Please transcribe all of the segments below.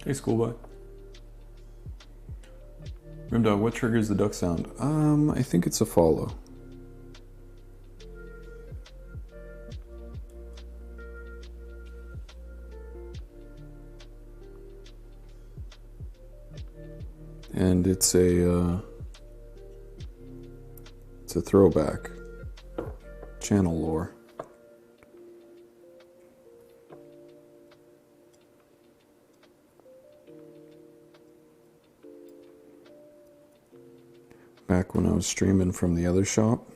Hey, schoolboy. Rimdog, what triggers the duck sound? I think it's a follow. And it's a throwback. Channel lore. Back when I was streaming from the other shop.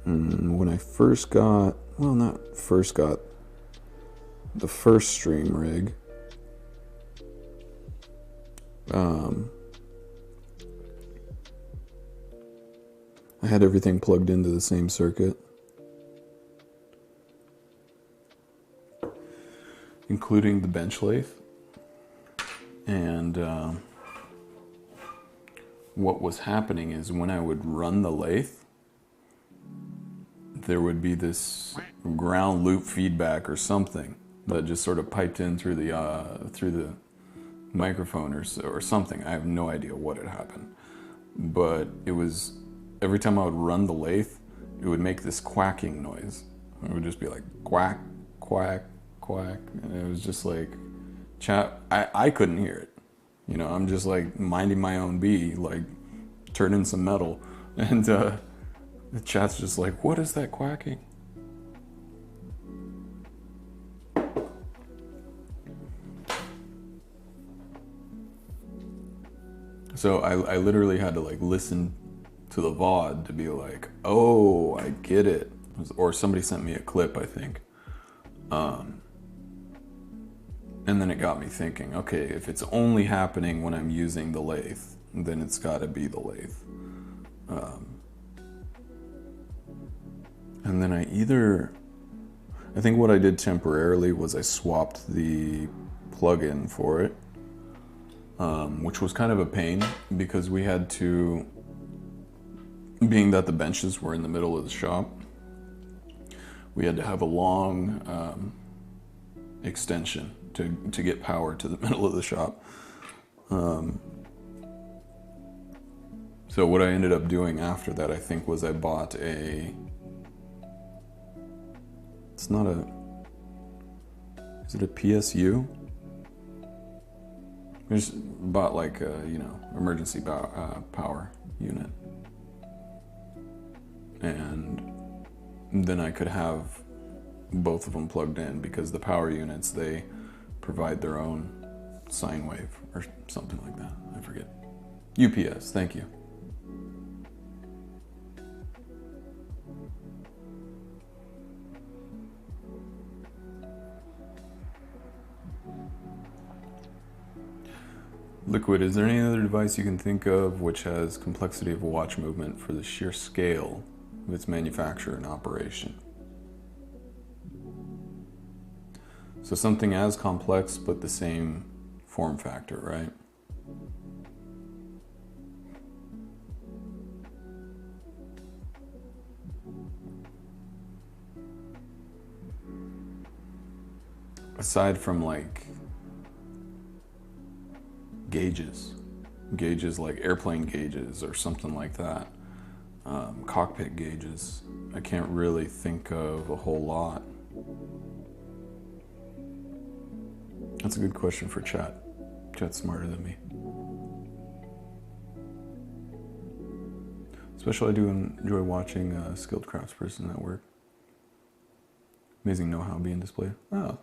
When I first got, well, not first got, the first stream rig. I had everything plugged into the same circuit, including the bench lathe. And what was happening is when I would run the lathe, there would be this ground loop feedback or something that just sort of piped in through the microphone or something. I have no idea what had happened, but it was every time I would run the lathe, it would make this quacking noise. It would just be like quack, quack, quack, and it was just like, chat. I couldn't hear it. You know, I'm just like minding my own bee, like turning some metal, and the chat's just like, what is that quacking? So I literally had to like listen to the VOD to be like, oh, I get it. Or somebody sent me a clip, I think. And then it got me thinking, okay, if it's only happening when I'm using the lathe, then it's got to be the lathe. And then I think what I did temporarily was I swapped the plug-in for it, which was kind of a pain because we had to, being that the benches were in the middle of the shop, we had to have a long extension to get power to the middle of the shop. So what I ended up doing after that, I think, was I bought is it a PSU? I just bought like a, emergency power unit. And then I could have both of them plugged in because the power units, they provide their own sine wave or something like that. I forget. UPS, thank you. Liquid, is there any other device you can think of which has complexity of watch movement for the sheer scale of its manufacture and operation? So something as complex but the same form factor, right? Aside from like gauges like airplane gauges or something like that, cockpit gauges, I can't really think of a whole lot. That's a good question for chat. Chat's smarter than me. Especially I do enjoy watching skilled craftsperson at work. Amazing know-how being displayed. Oh,